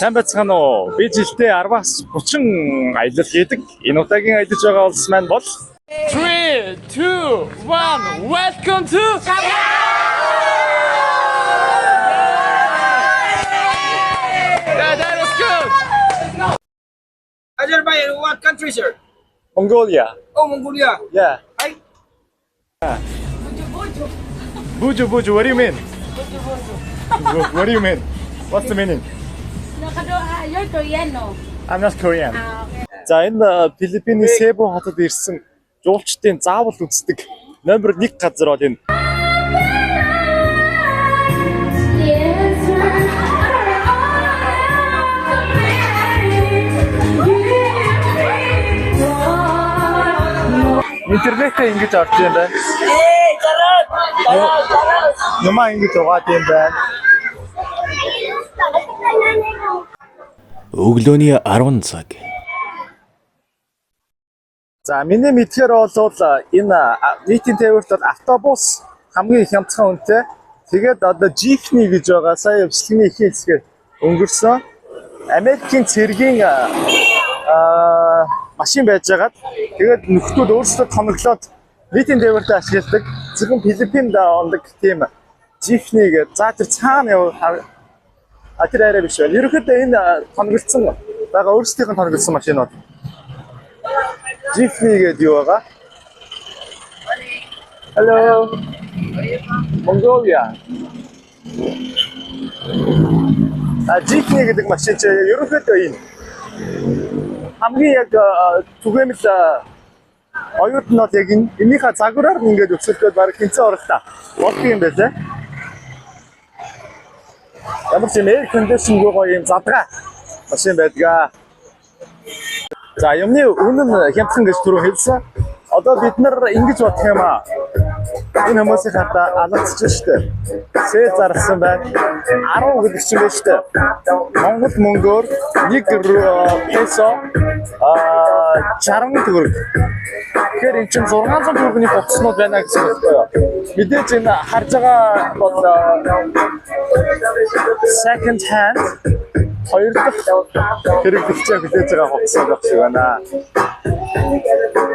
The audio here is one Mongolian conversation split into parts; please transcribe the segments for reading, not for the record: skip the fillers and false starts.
Сайн байцгаана уу? Би жилдээ 10-аас 30 аялал хийдэг. Энэ удаагийн аялаж байгаа улс маань бол 3, 2, 1, welcome to That is good. Azerbaijan, what country, sir? Mongolia. Oh, Mongolia. Yeah. Hi. Buju buju, what do you mean? What do you mean? What's the meaning? You're Korean, no? I'm not Korean. Okay. За энэ Филиппиний Себу хотод ирсэн жуулчдын заавал үздэг номер 1 газар бол энэ. Интернетээ ингэж орж юм байна. Юмаа ингэж угаад юм байна. Өглөөний 10 цаг. За миний мэдхээр бол энэ нийтийн тээвэрт бол автобус хамгийн их хямдхан үнэтэй. Тэгээд одоо Jeepney гэж байгаа сая бичлэгний ихэнх хэсгээр өнгөрсөн. Америкийн цэргийн машин байжгаад тэгээд нөхдүүд өөрсдөө тоноглоод нийтийн тээвэртээ ашигладаг. Зөвхөн Филиппинд ондог тийм Jeepney гэж за тэр цаана тэр арай биш байна. Ерөнхийдөө энэ тоноглолцсон байгаа өөрсдийнх нь тоноглолцсон машинууд. Jeepney гэдэг юу байгаа? Hello. Mongolia. Jeepney гэдэг машин чи ерөнхийдөө энэ хамгийн яг түгээмэл оюут нь яг энийхээ загвараар ингээд өсөлтөд баг хинцээ оролтоо болдог юм байлаа. Ямар ч юм air conditioning гоё юм задгаа машин байдгаа. За юмны үнэн хямдхан гэж түрүү хэлсэн. Одоо бид нар ингэж бодох юм аа. Энэ хүмүүсийн хата алгацж штэ. Сээ зарсан байна. 10 гэдэг чинь байна штэ. Монгол мөнгөөр 1 песо 60 төгрөг. Тэгэхээр эн чинь 600 төгрөгийн хувцснууд байна гэсэн үг байна. Мэдээж энэ харж байгаа бол second hand хоёр дахь хэрэглэгчээ хүлээж байгаа хувцас байх шиг байна.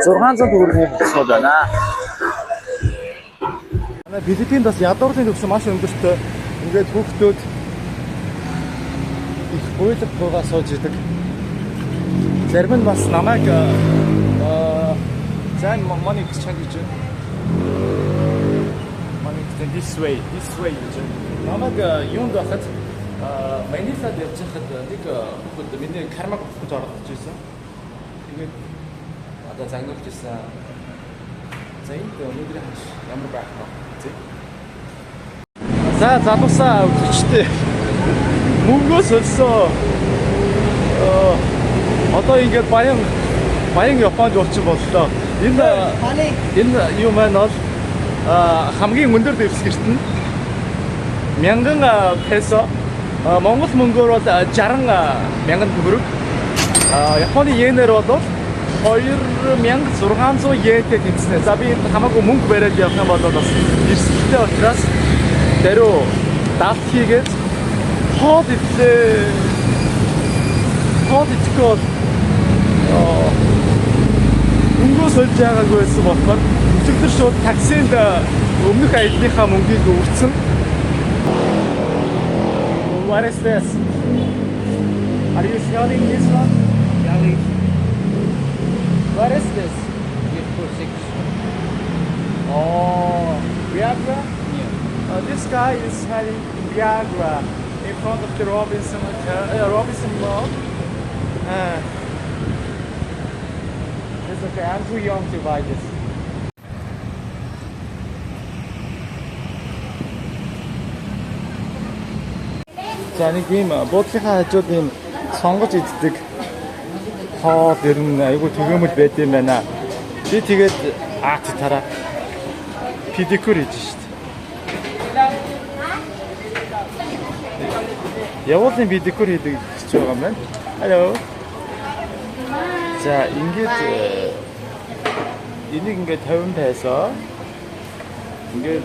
600 төгрөгийн хувцснууд байна. Филиппинд бас ядуурлын төвшин маш өндөртэй. Ингээд хүүхдүүд их буйлаг буугаа сууж идэг. Зарим нь бас намайг зан money exchange гэж money exchange this way гэж. Намайг юунд байхад Манилад явж байхад нэг хүүхэд миний кармаг авах гэж оролдож байсан. Тэгээд одоо загнуулж ирсэн. За энэ өнөөдрийн хаш ямар байх вэ? За залуусаа үзчтэй. Мөнгөөс өлсөө. Одоо ингээд баян Японд явчих боллоо. Энэ юу маань бол хамгийн өндөр дэвсгэрт нь 1000 песо. Монгол мөнгөөр бол 60,000 төгрөг. Японы йенээр бол 2600 йентэй тэнцэнэ. За би хамаагүй мөнгө бариад явах юм бол бас эрсдэлтэй учраас даруй даалт хийгээд хоод итгэл мөнгөө сольж байгаагүй байсан болохоор өчигдөр шууд таксинд өмнөх аяллахаа мөнгийг өгсөн. What is this? Are you selling this one? Yeah. What is this? Oh, Viagra? Yeah. This guy is selling Viagra in front of the Robinson Mall. It's okay, I'm too young to buy this. За нэг юм буудлынхаа хажууд юм сонгож иддэг хоол ер нь айгүй түгээмэл байд юм байна. Би тэгээд тараа педикюр хийж шít. Явуулын педикюр хийдэг гэж байгаа юм байна. Hello. За ингээд энийг ингээд 50 песо. Ингээд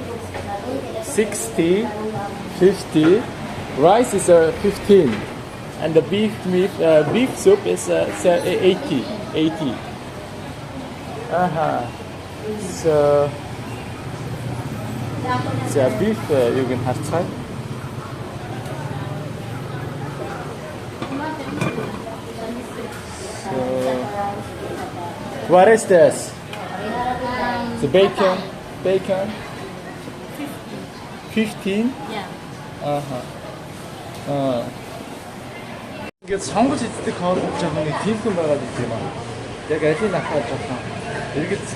60, 50. Rice is 15. And the beef soup is 80. 80. So beef you can have try. So what is this? The bacon. 15. Yeah. 이게 сонгож иддэг хоол жоохон нэг тиймхэн байгаад идэв юм аа. Яг алийг авах жоохон эргэж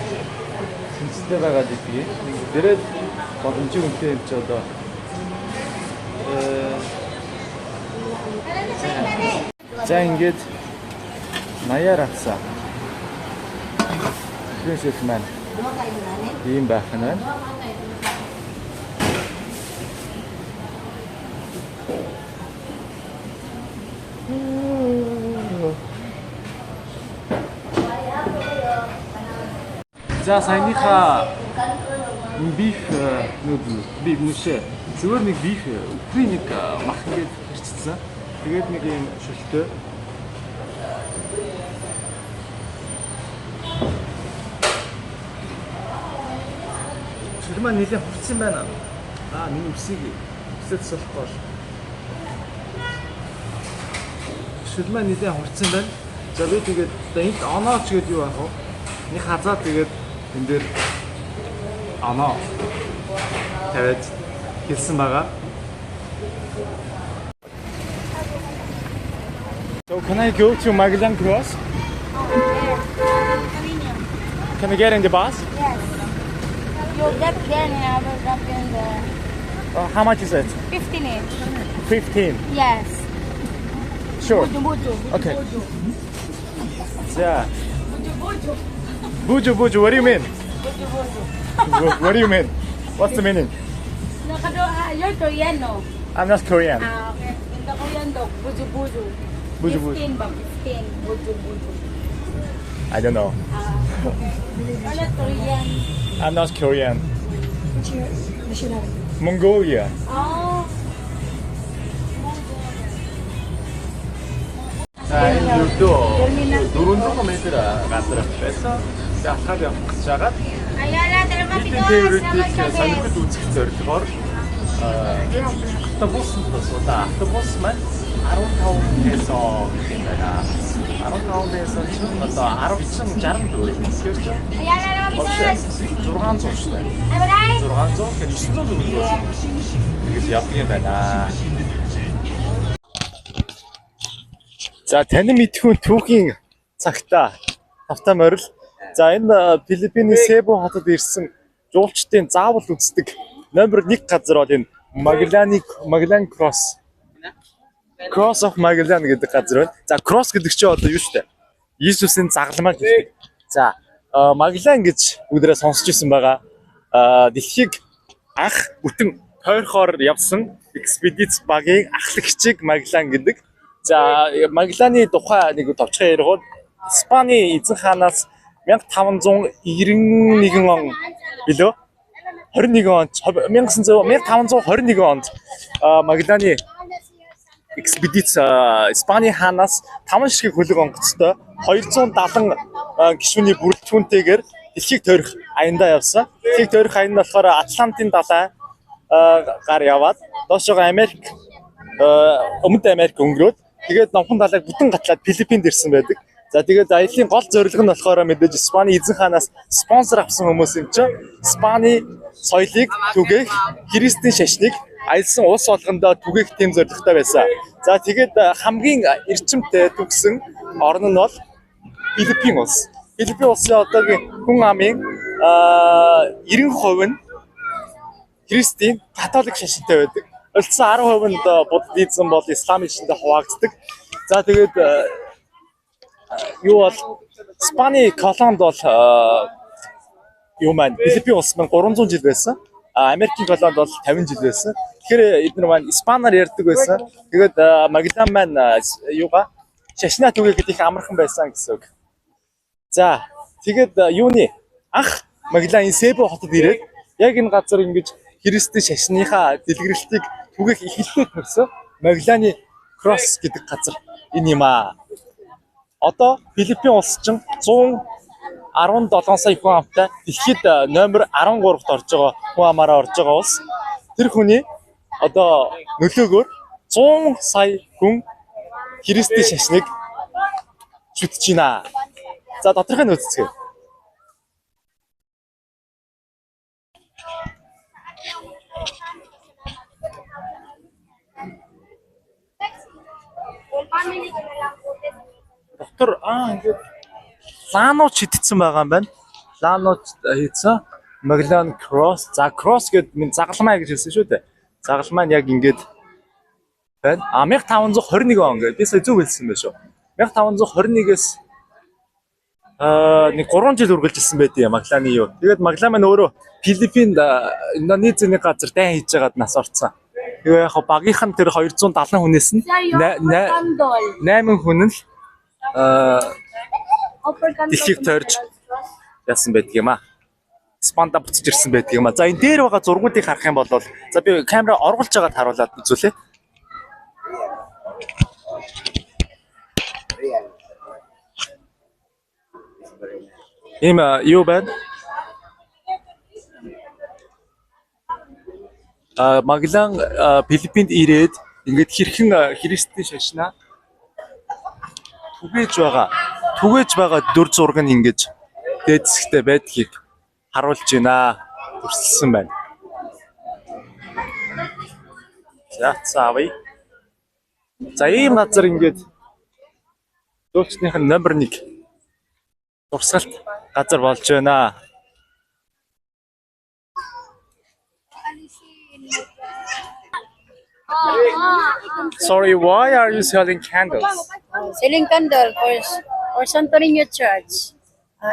сэнцтэй байгаад идэв. Дээрээ боломжийн үнэтэй юм чи одоо. За ингээд 80-аар авсан. Принцесс маань ийм байх нь байна. За саяныхаа биф биф нүшээ зүгээр нэг биф үгүй нэг мах ингээд хэрчсэн. Тэгээд нэг юм шүлтэй. Тэр маань нэлээд хурцсан байна. Миний үсийг үсэд солихгүй. Шүл маань нэлээд хурцсан байна. За би тэгээд энд онооч гэдэг юу аах вэ? Нэг хазаа тэгээд энэ дээр оноо тавиад хэлсэн байгаа. So can I go to Magellan Cross? Can I get in the bus? Yes. You'll get there and I will drop you in the How much is it? 15 each. 15. Yes. Sure. Buju. Okay. Yeah. Buju. What do you mean? What do you mean? What's the meaning? No, you're Korean, no? I'm not Korean. Okay. In the Korean dog, buju. Buju. 15 ba? 15. Buju. I don't know. You're not Korean. I'm not Korean. What's your nationality? Mongolia. Oh. За энэ юудөө 400 метр газар байсан. Тэгээ атгаад явах гэж байгаад бидний тээврүүдийг сонирхол үзэх зорилгоор автобус маань 15 песо гэх юм байна. 15 песо чинь одоо 10 60 төгрөг. Тэгэхээр чинь 600 шүү дээ. 600 гэж 900 төгрөг. Тэгэж явдаг юм байна. За тань мэдхүүн түүхийн цагта тавтаа морил. За энэ Филиппиний Себу хотод ирсэн жуулчдын заавал үздэг номер 1 газар бол энэ Magellan Cross. Cross of Magellan гэдэг газар байна. За Cross гэдэг чинь одоо юу шүү дээ? Иесусийн загламаа гэдэг. За Magellan гэж бүгдээрээ сонсч ирсэн байгаа. Дэлхийг анх бүтэн тойрхоор явсан экспедиц багийн ахлах хичээг Magellan гэдэг. За Magellan-ы тухай нэг товчхон яригуул Испани эзэн хаанаас 1591 он билүү 21 онд 1521 онд Magellan-ы экспедиц Испани хаанаас 5 ширхэг хөлөг онгоцтой 270 гишүүний бүрэлдэхүүнтэйгээр дэлхийг тойрох аяндаа явсан. Дэлхийг тойрох аянд болохоор Атлантын далай гар яваад доошоо Америк Өмнөд Америк өнгөрөөд тэгээд номхон далайг бүтэн гатлаад Филиппинд ирсэн байдаг. За тэгээд аяллаа гол зорилго нь болохоор мэдээж Испани эзэн хаанаас спонсор авсан хүмүүс юм чинь Испани соёлыг түгээх, Христийн шашныг аялсан улс болгондоо түгээх тийм зорилготой байсан. За тэгээд хамгийн эрчимтэй төгсөн орн нь бол Филиппин улс. Филиппин улсын одоогийн хүн амын 90% нь Христийн католик шашинтай байдаг. Ölçсөн 10% нь буддизм бол исламын шиндэ хуваагддаг. За тэгээд юу бол Испани колонд бол юу маань Филиппин улс маань 300 жил байсан. Америкийн колонд бол 50 жил байсан. Тэгэхээр эдгээр маань испанаар ярьдаг байсан. Тэгээд Magellan маань юугаа шашнаа түгээхэд их амархан байсан гэсэн үг. За тэгээд юуны анх Magellan Себу хотод ирээд яг энэ газар ингэж Христийн шашныхаа дэлгэрэлтийг түгээх эхлэлтэй төрсөн Magellan-ы Cross гэдэг газар энэ юм аа. Одоо Филиппин улс чинь 117 сая хүн амтай дэлхийд номер 13-т орж байгаа хүн амаараа орж байгаа улс. Тэр хүний одоо нөлөөгөөр 100 сая хүн Христийн шашныг шүтэж байна. За тодорхой нь үзцгээе. Доктор ингээд лаанууд шидсэн байгаа юм байна. Лаанууд хийцэн Magellan Cross. За Cross гэдэг минь загалмай гэж хэлсэн шүү дээ. Загалмай нь яг ингээд байна. 1521 он гэдэг. Би сая зөв хэлсэн байх шүү. 1521-ээс нэг 3 жил үргэлжилсэн байдیں۔ Magellan-ы юу. Тэгээд Magellan маань өөрөө Филиппинд Индонезийн нэг газар дайн хийж байгаад нас орцсон. Тэгээ яг багийнхан тэр 270 хүнээс нь 8 хүн л дэлхийг тойрж яасан байдаг юм аа. Спанда буцаж ирсэн байдаг юм аа. За энэ дээр байгаа зургуудыг харах юм бол за би камера оргуулж байгаад харуулад үзүүлээ. Ийм юу байна? Magellan Филиппинд ирээд ингээд хэрхэн Христийн шашнаа түгээж байгаа дүр зураг нь ингэж дээд хэсэгтээ байдгийг харуулж байна. Төрсөлсөн байна. За цаавь. За ийм газар ингээд зөөлчнийх нь номер 1 дурсгалт газар болж байна. Sorry, why are you selling candles? Selling candle for Santorini Church.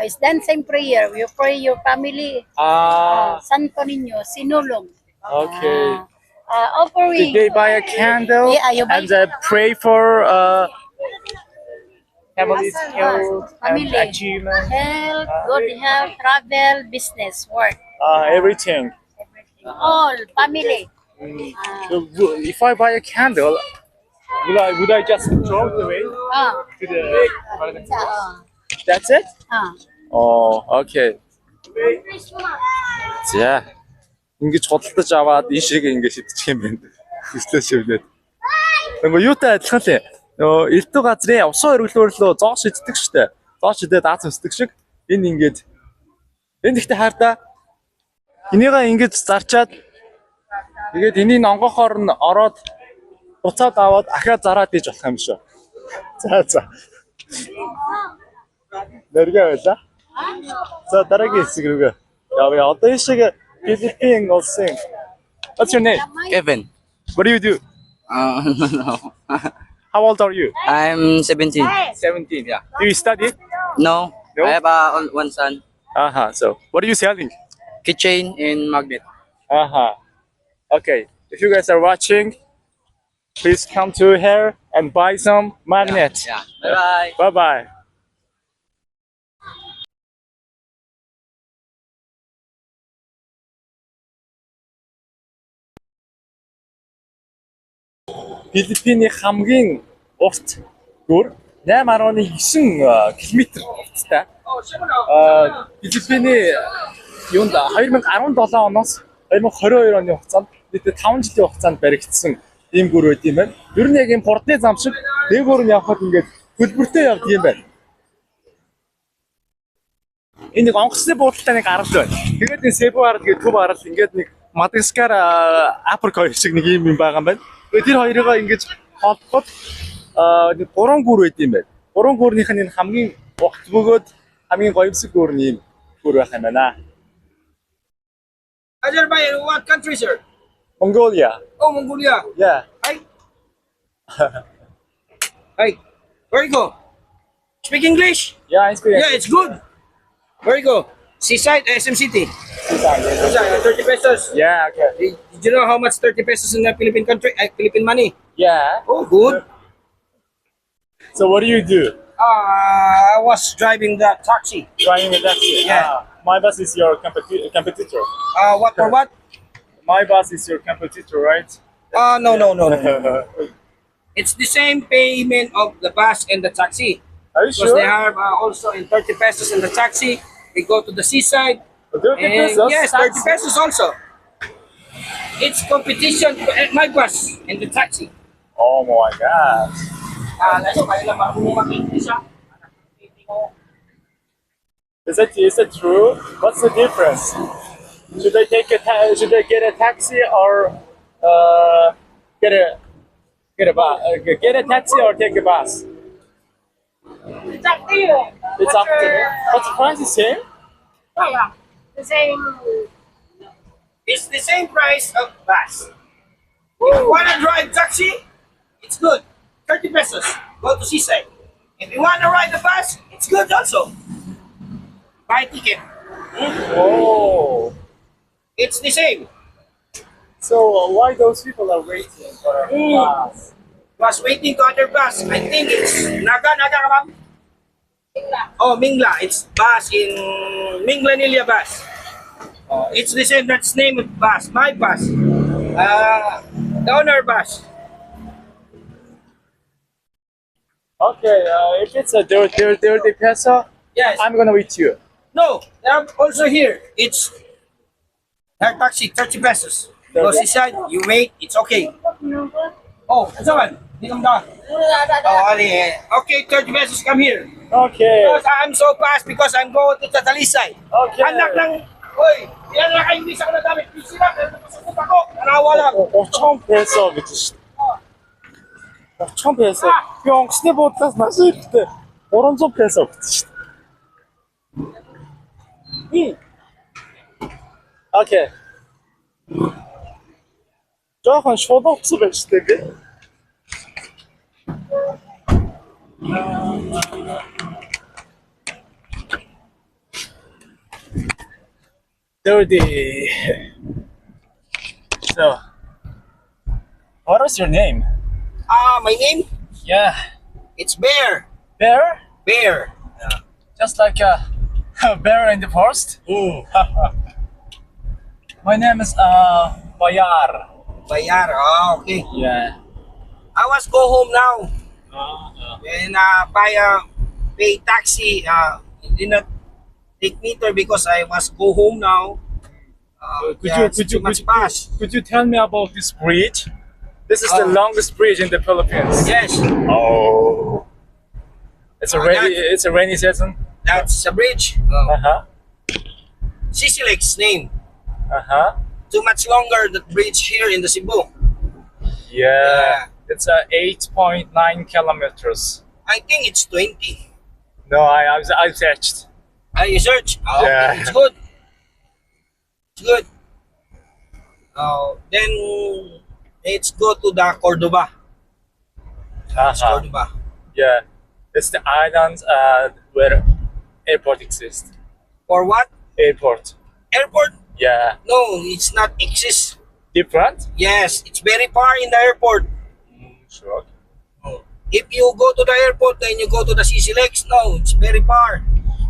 It's done same prayer. You pray your family. Santorini, Sinulong. Okay. Offering. Did they buy a candle Yeah, you buy and pray for family's health and family. achievement? Health, good health, travel, business, work. Everything. All family. So, if I buy a candle, would I just throw it away to the? That's it? Oh, okay. За. Ингэж худалдаж аваад ийшээ ингэ шидчих юм байна. Хүслээ шивнээд. Нөгөө юутай адилхан лээ. Нөгөө элдв газрын усан өргөлөөр лөө зоо шиддэг штэ. Зоо шидээд аз өсдөг шиг энэ ингэж энэ ихтэй хайрта. Энийгээ ингэж зарчаад тэгээд энийг онгохоор нь ороод буцаад аваад ахаа зараад иж болох юм шүү. За. Нэргээ байла. За дараагийн хэсэг рүүгээ. Яа одоо ийшээ Philippine улсын. What's your name? Kevin. What do you do? No. How old are you? I'm 17. 17. Yeah. Do you study? No. No? I have one son. So what are you selling? Keychain and magnet. Okay. If you guys are watching, please come to here and buy some magnets. Yeah. Bye-bye. Bye-bye. Филиппиний хамгийн урт гүр 8.9 км урттай. Филиппиний юунд 2017 оноос 2022 оны хугацаанд нийтдээ 5 жилийн хугацаанд баригдсан ийм гүр байт юм байна. Ер нь яг ийм портны зам шиг дээгүүр нь явхад ингээд хөлбөртэй явдаг юм байна. Энэ нэг онгоцны буудалтай нэг арал байна. Тэгээд энэ Себу арал гэдэг төв арал ингээд нэг Мадагаскар Африк хоёр шиг нэг юм байгаа юм байна. Тэр хоёроо ингэж холбоход нэг 3 гүр байт юм байна. 3 гүрнийх нь энэ хамгийн урт бөгөөд хамгийн гоёмсог гүр нь ийм гүр байх юм байна. Azerbaijan, what country, sir? Mongolia. Oh, Mongolia. Yeah. Hi. Hi. Where you go? Speak English? Yeah, I speak. Yeah, it's good. Where you go? Seaside, SM City. Seaside, 30 pesos. Yeah, okay. Did you know how much 30 pesos in the Philippine country? Philippine money? Yeah. Oh, good. So what do you do? I was driving the taxi. Driving a taxi. Yeah. My boss is your competitor. What for what? My boss is your competitor, right? No. It's the same payment of the bus and the taxi. Are you Because sure? they have also in 30 pesos in the taxi. They go to the seaside. 30 And pesos? yes, 30 pesos also. It's competition at my bus and the taxi. Oh my gosh. Is it true? What's the difference? Should I should I get a taxi or get a get a taxi or take a bus? It's up to you. It's up to me. But the price is same? The same. It's the same price of bus. If you want to drive taxi, it's good. 30 pesos. Go to seaside. If you want to ride the bus, it's good also. Buy ticket. Oh. It's the same. So why those people are waiting for a bus? Was waiting to other bus. I think it's Naga ka ma'am? Oh, Mingla. It's bus in Mingla Nilia bus. It's the same. That's name of bus. My bus. The owner bus. Okay, if it's a 30 peso, Yes. I'm gonna with you. No, they're also here. It's their taxi, 30 pesos. Go seaside, you wait, it's okay. Oh, that's one. Oh, Ali. Okay, 30 pesos, come here. Okay. Because I'm so fast because I'm going to Talisay. Okay. Anak ng, oy, yan na kayo hindi sa kanadamit. Busy lang, pero napasukot ako. Nanawa lang. 5,000 peso гэж шүү дээ. 5,000 peso. Би онгоцны буудлаас маш ихтэй 300 peso гэсэн шүү дээ. Окей. Жохон шулуурсан байж тээ би. Dirty. So, what was your name? My name, Yeah, it's Bear. Bear? Bear. Just like a bear in the forest? My name is Bayar. Bayar. Okay. Yeah. I was go home now. And pay taxi. Did not take meter because I must go home now. Could you tell me about this bridge? This is the longest bridge in the Philippines. Yes, Oh. It's a rainy season. that's a bridge. Uh-huh. Sisilex name. Uh-huh. Too much longer the bridge here in the Cebu. Yeah. It's 8.9 kilometers. I think it's 20. No, I searched. You search. Yeah. Okay, it's good. It's good. Then let's go to the Cordoba. Uh-huh. Cordoba. Yeah. It's the island where airport exists. For what? Airport. Airport? Yeah. No, it's not exist. Different? Yes, it's very far in the airport. Sure. If you go to the airport, then you go to the CC no, it's very far.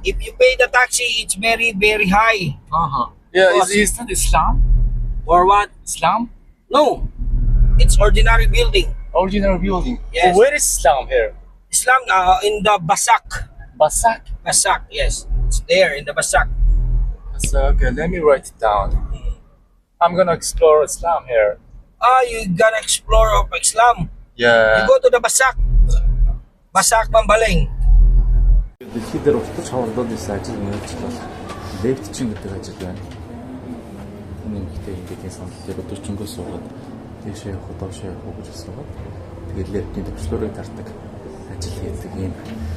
If you pay the taxi, it's very, very high. Yeah, Because- is that Islam? For what? Islam? No, it's ordinary building. Original building. Yes. So where is Islam here? Islam in the Basak. Basak. Basak, yes. It's there in the Basak. So, okay, let me write it down. I'm gonna explore Islam here. You gotta explore of Islam. Yeah. You go to the Basak. Basak Bambaleng. Дэлхий дээр уртч хоолдоод ирсэн ажил мөрөжлөө лефтчин гэдэг ажил байна. Энэ ихтэй ингээд санал дээр өдөржингөө суугаад тийшээ явах доошоо явах гэж асуугаад тэгээд лефтний төвчлөрөө тардаг ажил хийдэг юм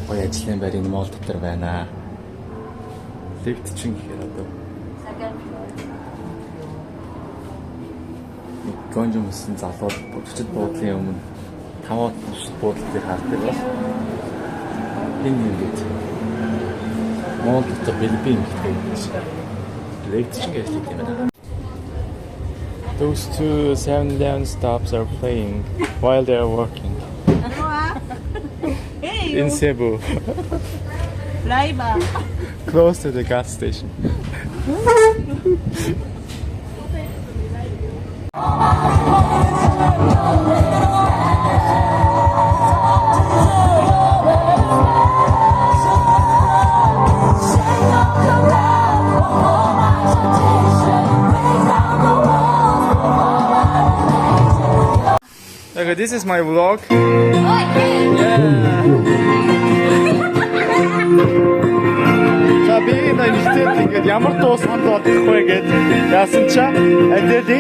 гоё ажлын байр энэ моол дотор байна. Лефтчин гэхээр одоо гонжомсон залууд бүжигчд буудлын өмнө таваад буудлыг хаардаг бол энэ юм гээд моол дотор Филиппин гэдэг юм шиг лефтчин гэж хэлдэг юм байна. Those two 7-Eleven stops are playing while they are working in Cebu, close to the gas station. Okay, this is my vlog. За би энэ нэгтэй ингээд ямар дуу санал бодох вэ гэж яасан чаа Adele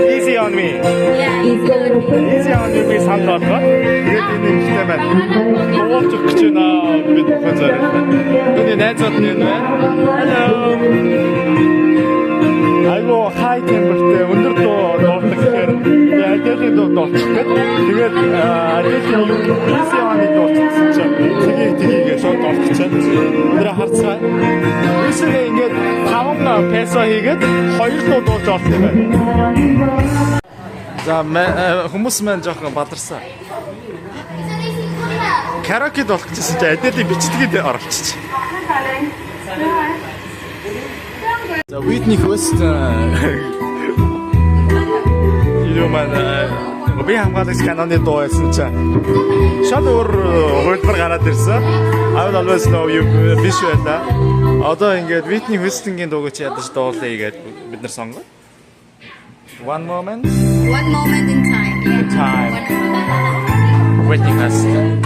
Easy on me. Easy on me би санал бодлоо. Тэгээд энэ нэгтэй байна. Уулж өгч байна бид бүхэн зэрэг. Түүний найзууд нь байна. Hello. Айгу хай темпертэй өндөр дуу дуулдаг гэхээр Adele дуу дуулчих гээд тэгээд Adele юу Easy on me дуулчихсан чинь тгийгээ шууд дуулчихсан. Өндөр харцгаа. Үүсээ ингээд 5 песо хийгээд 2 дуу дуулж олох юм байна. За хүмүүс маань жоохон бадарсан. Караокед болох гэсэн чинь Adele бичдгээд оролцчих. За Whitney Houston юу маань би хамгаалагч каноны дуу байсан чинь шал өөр хөлбөр гараад ирсэн. I will always love you биш байлаа. Одоо ингээд Whitney Houston-гийн дууг чи ядаж дуулъя гэдэг бид нар сонгоо. One moment in time. time. Whitney Houston.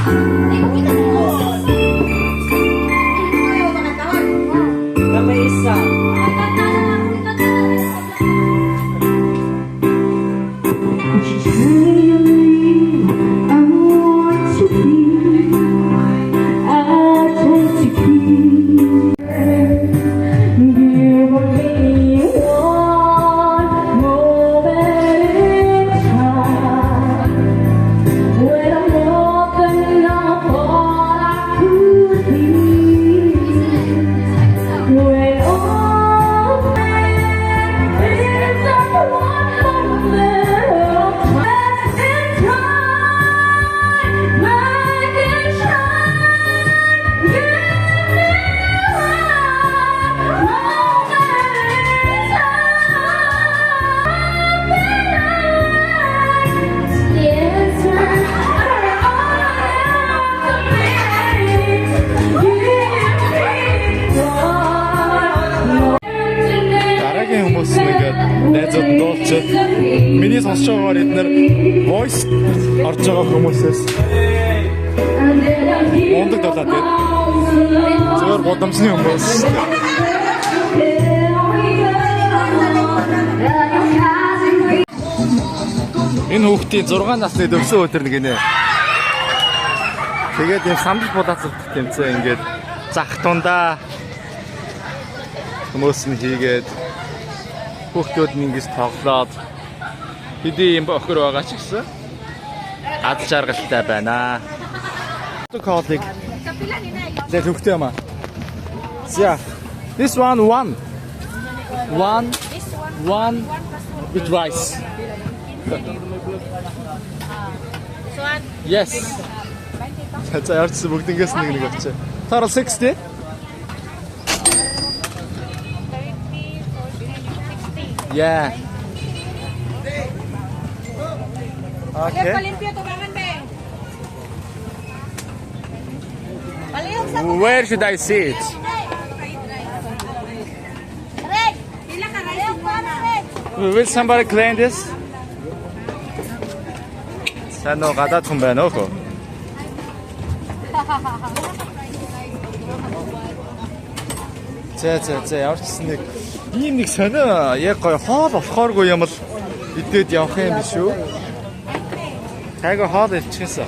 Найзууд нь дуулчих. Миний сонсож байгаагаар эдгээр voice орж байгаа хүмүүсээс мундаг дуулаад байна. Зөвхөн бодомсны хүмүүс. Энэ хүүхдийн 6 насны дөвсөн өдөр нэг нэ. Тэгээд юм самбал булаацдаг тэмцээ ингээд зах тундаа хүмүүс нь хийгээд хүүхдүүд нь ингэж тоглоод хэдий юм бохор байгаа ч гэсэн адал жаргалтай байна. Коллег. Зэ хүүхдээ маа. Yeah. This one with rice. Yes. За ярц бүгднгээс нэг авчаа. Total 60. Yeah. Okay. Where should I sit? Will somebody clean this? Sano gadad хүн байна уу? За явчихсан нэг ийм нэг сонио яг гой хоол болохооргүй юм л идээд явах юм биш үү? Тайга хоол илчихсэн.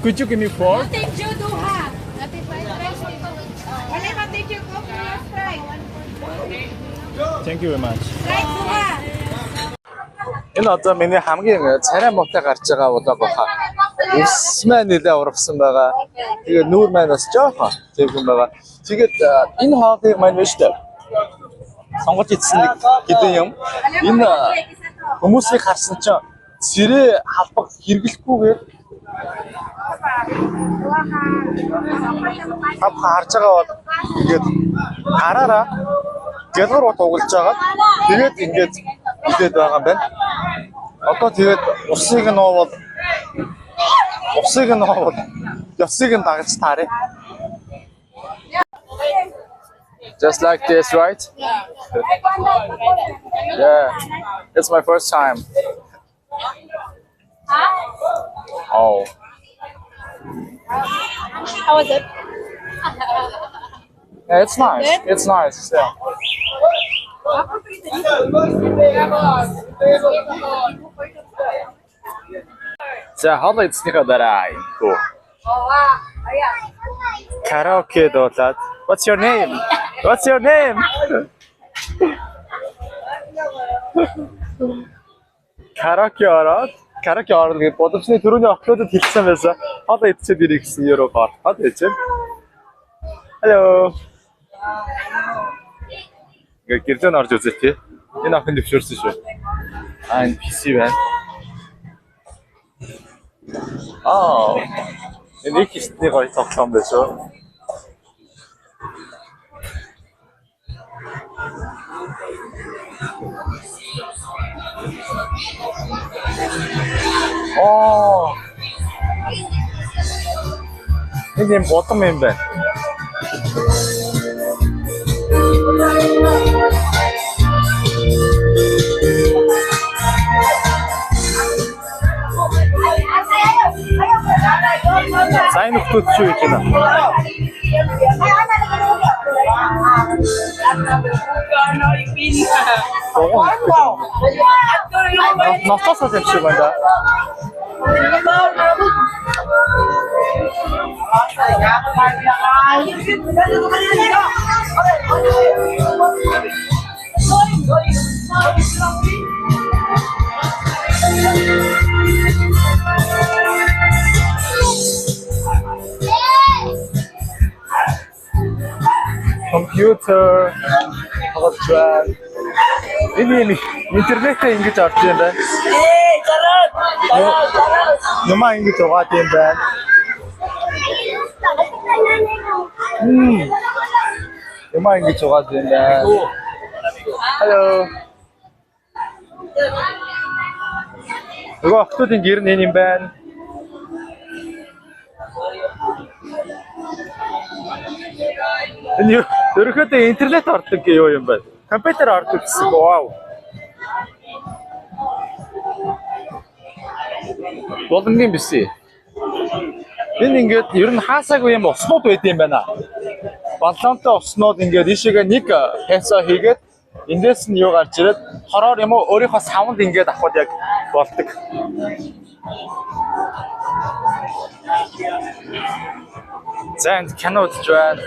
Could you give me four? Thank you, Duha. Natin fried rice. Wala ka, thank you, cook your fried. Thank you very much. Fried Duha. Энэ одоо миний хамгийн царай муутай гарч байгаа удаа баха. Ус маань нэлээ урагсан байгаа. Тэгээ нүүр маань бас жоохон тэгүн байгаа. Тэгээд энэ хоолыг маань биш үү? Сонгож идсэн нэг хэдэн юм. Энэ хүмүүсийг харсан чинь цэрээ халбаг хэрэглэхгүйгээр хав харж байгаа бол ингээд хараараа гэлгэр угуулж байгаа. Тэгээд ингээд идээд байгаа юм байна. Одоо тэгээд усыг нь уувал ёсыг нь дагаж таарэ. Just like this, right? Yeah. It's my first time. Oh. How was it? Yeah, it's nice. Good? It's nice. Yeah. За хоол эцнийхээ дараа ингүү. Караоке дуулаад. What's your name? What's your name? Караоке ороод гэж бодовчны түрүүний оклодод хэлсэн байсан. Хоол эцсэд ирэх гэсэн ерөө гараад байжээ. Hello. Гэрдэн орж үзээ тий. Энэ охин дэвшүүлсэн шүү. Энэ PC байна. Энэ их ихний гоё тоглоом байна шүү. Энэ юм бодом юм байна. Сайн нөхдөд шүү гэж байна. Ноцосоо зэмшиг байна. Computer, hard ini internetээ ингэж орж юм байна. Нямаа ингэж угаад юм байна. Нямаа ингэж угаад юм байна. Hello. Нөгөө охтуудын гэр нь юм байна. Энэ ерөөхдөө интернет ордог юу юм бэ? Компьютер ордог гэсэн. Вау. Боломжтой биш. Энэ ингээд ер нь хаасаагүй юм уснууд байд юм байна. Баллонтой уснууд ингээд ийшээгээ нэг хясаа хийгээд эндээс нь юу гарч ирээд хороор юм уу өөрийнхөө савнд ингээд авахд яг болдог. За энэ кино үзэж байна.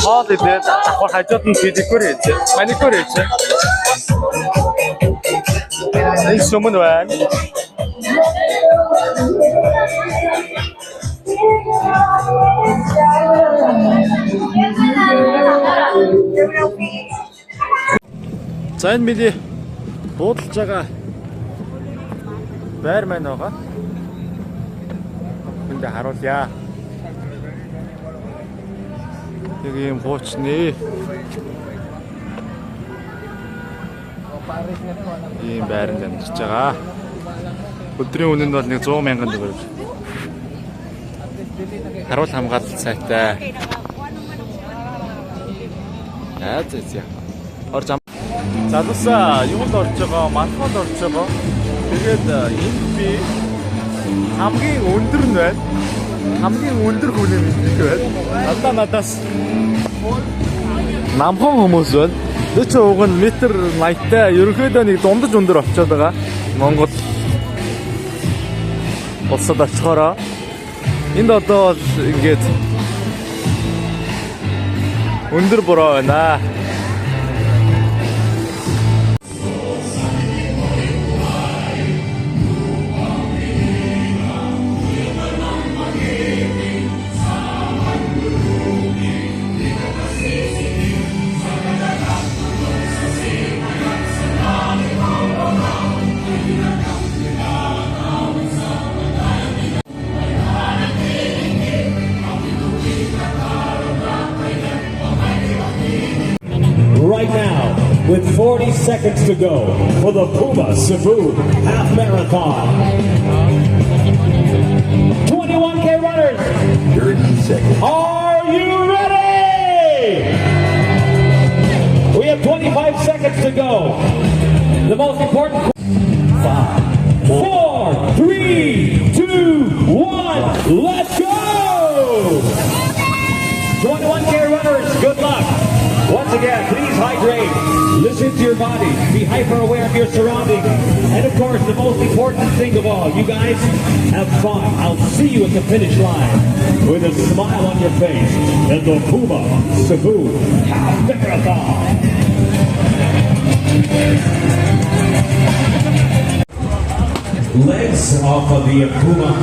Хоол идээд давхар хажууд нь педикюр хийж, маникюр хийж. Энэ сүмэн байна. За энэ миний буудалж байгаа байр маань байгаа. Энд харуулъя. Нэг юм хуучны. Ийм байранд амьдарч байгаа. Өдрийн үнэ нь бол нэг 100 мянган төгрөг. Харуул хамгаалалт сайтай. Зэ. Орж залуусаа юунд орж байгаа, манхад орж байгаа. Тэгээд энд би хамгийн өндөр нь байна. Хамгийн өндөр хүн юм байна. Надаас намхан хүмүүс байна. Тэ ч уг нь метр 80-тай ерөнхийдөө нэг дундаж өндөр очиод байгаа. Монгол улсад очихороо энд одоо ингээд өндөр бороо байна. Right now, with 40 seconds to go for the Puma Cebu Half Marathon. 21K runners, 30 seconds. Are you ready? We have 25 seconds to go. The most important. 5, 4, 3, 2, 1. Let's go! 21K runners, good luck. Once again, please hydrate. Listen to your body. Be hyper aware of your surroundings. And of course, the most important thing of all, you guys have fun. I'll see you at the finish line with a smile on your face at the Puma Cebu Half Marathon. Legs off of the Puma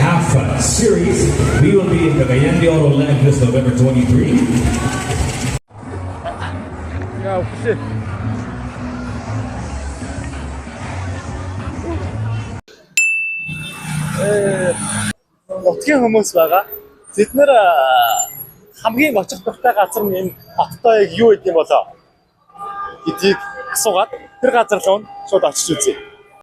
Half Series. We will be in the Cagayan de Oro leg this November 23. 야, 혹시 нутгийн хүмүүс байгаа. Тэд нэр хамгийн очих дуртай газар нь энэ хоттой юу гэдэг юм болоо гэдгийг асуугаад тэр газар руу шууд очиж үзье.